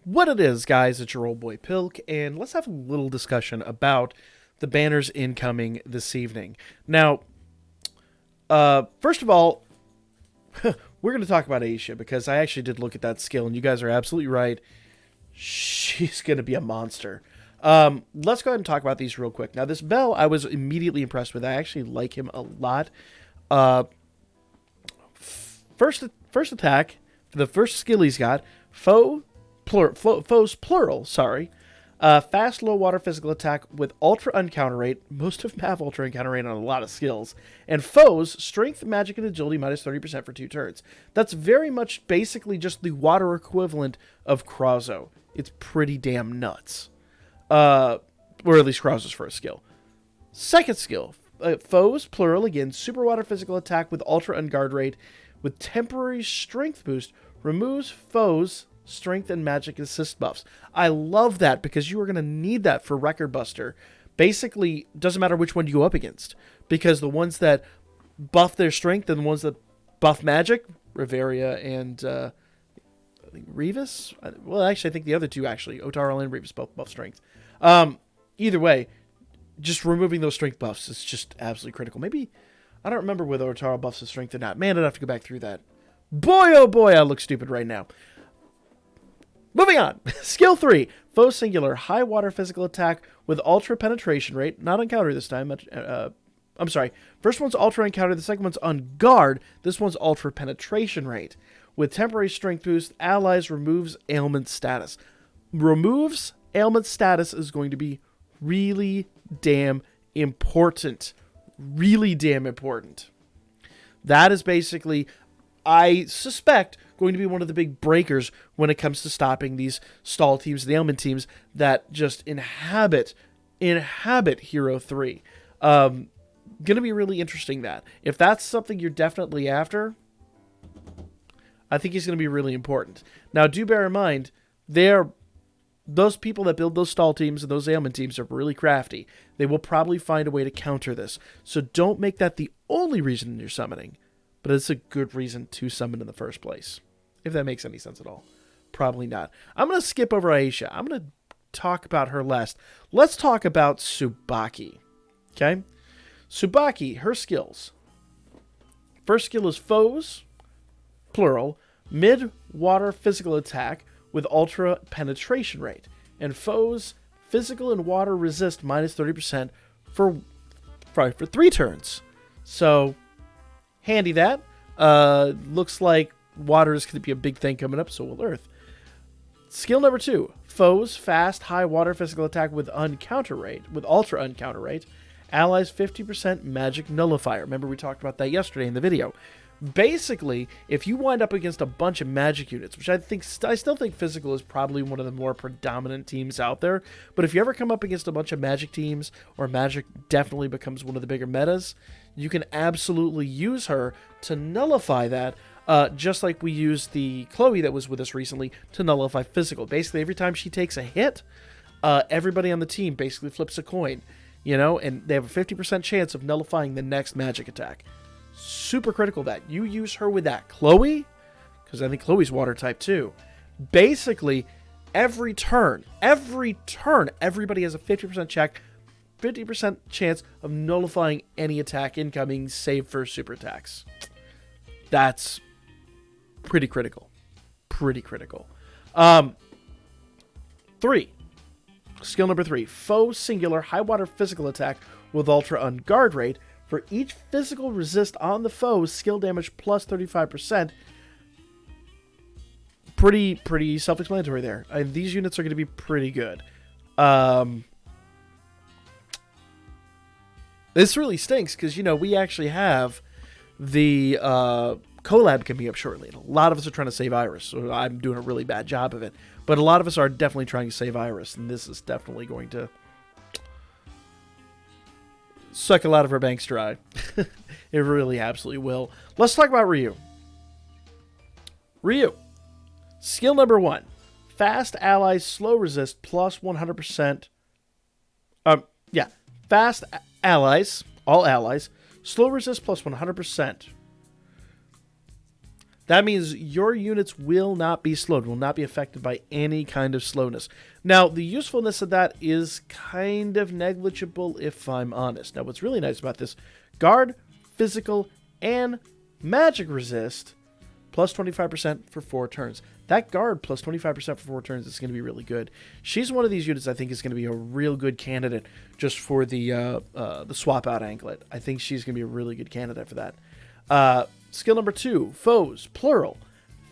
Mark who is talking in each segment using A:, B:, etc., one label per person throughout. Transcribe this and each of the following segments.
A: What it is, guys, it's your old boy Pilk, and let's have a little discussion about the banners incoming this evening. Now, first of all, we're going to talk about Aisha, because I actually did look at that skill, and you guys are absolutely right. She's going to be a monster. Let's go ahead and talk about these real quick. Now, this Bell, I was immediately impressed with. I actually like him a lot. First attack, the first skill he's got, foes plural, sorry. Fast, low water physical attack with ultra uncounter rate. Most of them have ultra uncounter rate on a lot of skills. And foes, strength, magic, and agility minus 30% for 2 turns. That's very much basically just the water equivalent of Krazo. It's pretty damn nuts. Or at least Krazo's first skill. Second skill, foes, plural, again, super water physical attack with ultra unguard rate with temporary strength boost. Removes foes' strength and magic assist buffs. I love that because you are going to need that for Record Buster. Basically, doesn't matter which one you go up against, because the ones that buff their strength and the ones that buff magic, Riveria and I think Revis. Well, actually, I think the other two Otaro and Revis both buff strength. Either way, just removing those strength buffs is just absolutely critical. Maybe I don't remember whether Otaro buffs his strength or not. Man, I'd have to go back through that. Boy, oh boy, I look stupid right now. Moving on. Skill 3. Foe singular. High water physical attack with ultra penetration rate. Not on counter this time. I'm sorry. First one's ultra on counter. The second one's on guard. This one's ultra penetration rate. With temporary strength boost, allies removes ailment status. Removes ailment status is going to be really damn important. Really damn important. That is basically, I suspect, going to be one of the big breakers when it comes to stopping these stall teams, the ailment teams that just inhabit Hero 3. Going to be really interesting that. If that's something you're definitely after, I think he's going to be really important. Now, do bear in mind, those people that build those stall teams and those ailment teams are really crafty. They will probably find a way to counter this. So don't make that the only reason you're summoning, but it's a good reason to summon in the first place. If that makes any sense at all. Probably not. I'm going to skip over Aisha. I'm going to talk about her last. Let's talk about Tsubaki. Okay? Tsubaki, her skills. First skill is foes, plural, mid-water physical attack with ultra penetration rate. And foes, physical and water resist minus 30% for 3 turns. So, handy that. Looks like water is going to be a big thing coming up, so will Earth. Skill number 2. Foes, fast, high water physical attack with ultra uncounter rate. Allies 50% magic nullifier. Remember we talked about that yesterday in the video. Basically, if you wind up against a bunch of magic units, which I still think physical is probably one of the more predominant teams out there, but if you ever come up against a bunch of magic teams, or magic definitely becomes one of the bigger metas, you can absolutely use her to nullify that, just like we used the Chloe that was with us recently to nullify physical. Basically, every time she takes a hit, everybody on the team basically flips a coin, and they have a 50% chance of nullifying the next magic attack. Super critical that you use her with that Chloe, because I think Chloe's water type too. Basically, every turn, everybody has a 50% chance of nullifying any attack incoming, save for super attacks. That's pretty critical. 3. Skill number 3. Foe singular high water physical attack with ultra unguard rate. For each physical resist on the foe, skill damage plus 35%. Pretty self-explanatory there. These units are going to be pretty good. This really stinks because, we actually have the collab coming up shortly. And a lot of us are trying to save Iris, so I'm doing a really bad job of it. But a lot of us are definitely trying to save Iris, and this is definitely going to suck a lot of her banks dry. It really absolutely will. Let's talk about Ryu. Skill number 1. Fast allies slow resist plus 100%. Fast allies, all allies, slow resist plus 100%. That means your units will not be slowed, will not be affected by any kind of slowness. Now, the usefulness of that is kind of negligible if I'm honest. Now, what's really nice about this, guard, physical, and magic resist, plus 25% for 4 turns. That guard plus 25% for 4 turns is going to be really good. She's one of these units I think is going to be a real good candidate just for the swap out anklet. I think she's going to be a really good candidate for that. Skill number 2, foes, plural.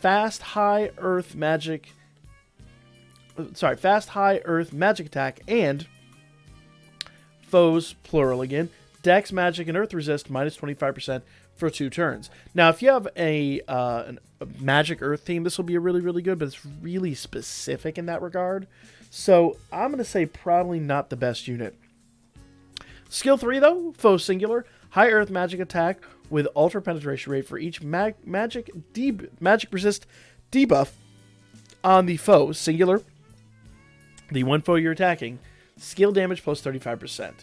A: Fast, high, earth, magic attack, and foes, plural again. Dex, magic, and earth resist, minus 25% for 2 turns. Now, if you have a magic earth theme, this will be really, really good, but it's really specific in that regard. So I'm going to say probably not the best unit. Skill 3, though, foes, singular. High earth magic attack with ultra penetration rate for each magic resist debuff on the foe, singular, the one foe you're attacking. Skill damage plus 35%.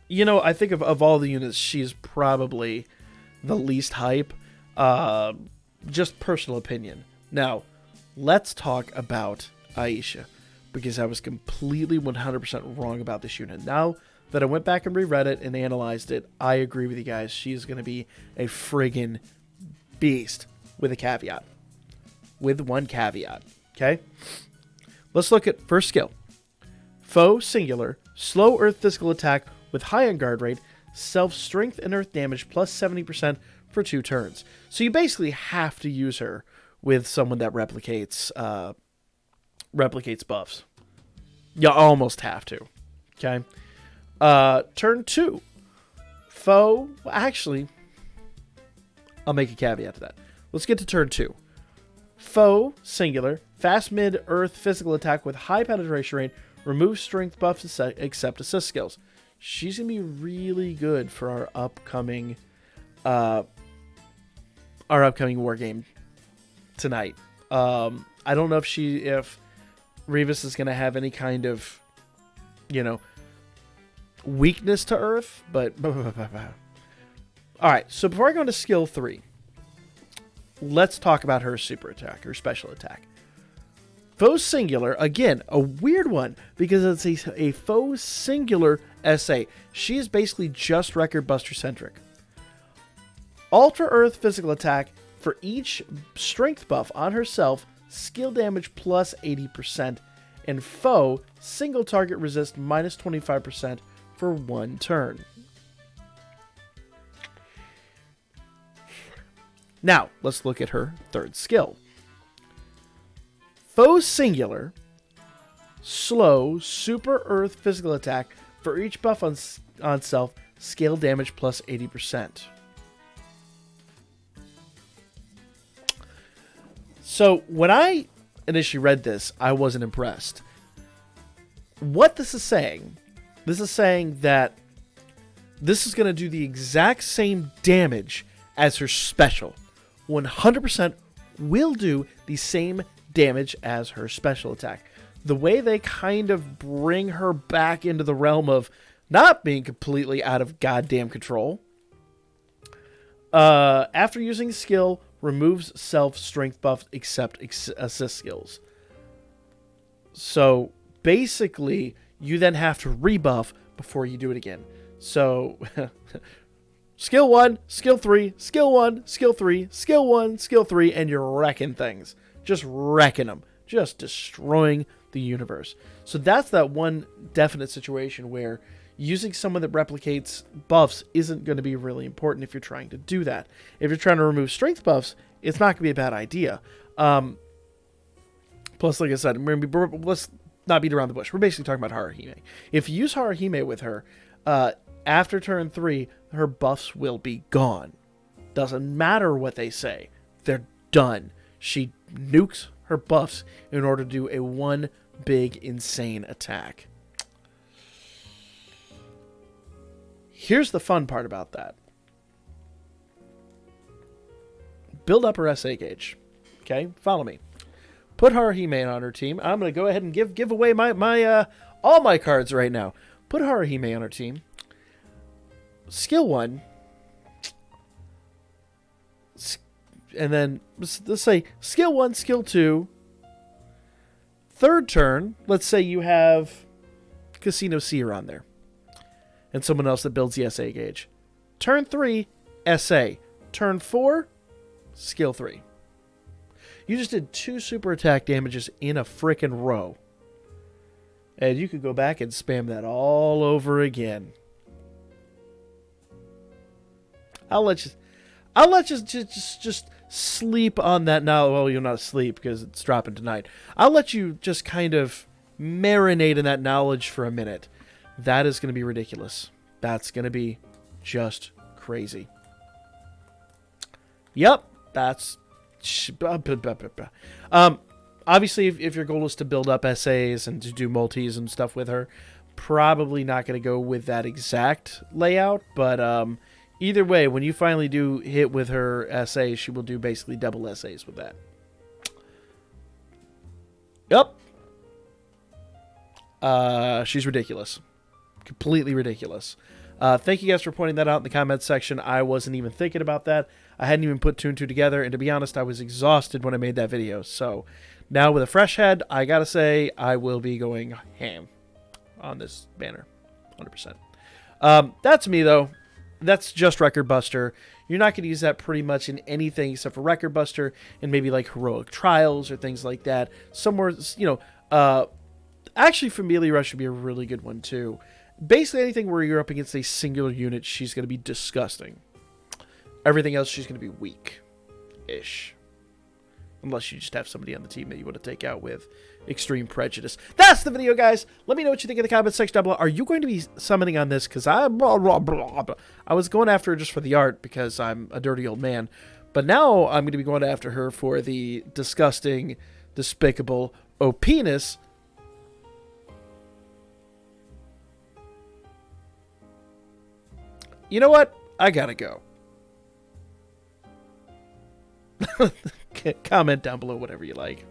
A: You know, I think of all the units, she's probably the least hype. Just personal opinion. Now, let's talk about Aisha, because I was completely 100% wrong about this unit. Now that I went back and reread it and analyzed it, I agree with you guys. She's going to be a friggin' beast with a caveat. With one caveat, okay? Let's look at first skill. Foe, singular, slow earth physical attack with high on guard rate, self-strength and earth damage plus 70% for 2 turns. So you basically have to use her with someone that replicates buffs. You almost have to. Okay. Turn 2. Foe. Well, actually, I'll make a caveat to that. Let's get to turn 2. Foe, singular, fast mid earth physical attack with high penetration rate, remove strength buffs except assist skills. She's gonna be really good for our upcoming war game tonight. I don't know if Revis is gonna have any kind of, weakness to earth, but all right. So before I go into skill 3, let's talk about her super attack, her special attack. Foe singular, again, a weird one because it's a foe singular SA. She is basically just record buster centric. Ultra earth physical attack for each strength buff on herself, skill damage plus 80%, and foe single target resist minus 25% for 1 turn. Now, let's look at her third skill. Foe singular, slow, super earth physical attack for each buff on self, scale damage plus 80%. So, when I initially read this, I wasn't impressed. What this is saying that this is going to do the exact same damage as her special. 100% will do the same damage as her special attack. The way they kind of bring her back into the realm of not being completely out of goddamn control. After using skill, removes self-strength buff except assist skills. So basically, you then have to rebuff before you do it again. So skill 1, skill 3, skill 1, skill 3, skill 1, skill 3, and you're wrecking things. Just wrecking them. Just destroying the universe. So that's that one definite situation where using someone that replicates buffs isn't going to be really important if you're trying to do that. If you're trying to remove strength buffs, it's not going to be a bad idea. Plus, like I said, let's not beat around the bush. We're basically talking about Haruhime. If you use Haruhime with her, after turn 3, her buffs will be gone. Doesn't matter what they say. They're done. She nukes her buffs in order to do a one big insane attack. Here's the fun part about that. Build up her SA gauge. Okay, follow me. Put Haruhime on her team. I'm going to go ahead and give away my all my cards right now. Put Haruhime on her team. Skill 1, and then let's say skill 1, skill 2. Third turn, let's say you have Casino Seer on there. And someone else that builds the SA gauge. Turn 3, SA. Turn 4, skill 3. You just did 2 super attack damages in a frickin' row. And you could go back and spam that all over again. I'll let you just sleep on that now. Well, you'll not asleep because it's dropping tonight. I'll let you just kind of marinate in that knowledge for a minute. That is going to be ridiculous. That's going to be just crazy. Yep, that's... obviously, if your goal is to build up SAs and to do multis and stuff with her, probably not going to go with that exact layout, but either way, when you finally do hit with her SA, she will do basically double SAs with that. Yep. She's ridiculous. Completely ridiculous. Thank you guys for pointing that out in the comments section. I wasn't even thinking about that. I hadn't even put 2 and 2 together, and to be honest, I was exhausted when I made that video. So now with a fresh head, I gotta say I will be going ham on this banner, 100%. That's me though. That's just Record Buster. You're not going to use that pretty much in anything except for Record Buster and maybe like Heroic Trials or things like that. Somewhere, actually Familia Rush would be a really good one too. Basically anything where you're up against a singular unit, she's going to be disgusting. Everything else, she's going to be weak-ish. Unless you just have somebody on the team that you want to take out with extreme prejudice. That's the video, guys. Let me know what you think in the comments section down below. Are you going to be summoning on this? Because I was going after her just for the art because I'm a dirty old man. But now I'm going to be going after her for the disgusting, despicable O-penis. You know what? I gotta go. Comment down below whatever you like.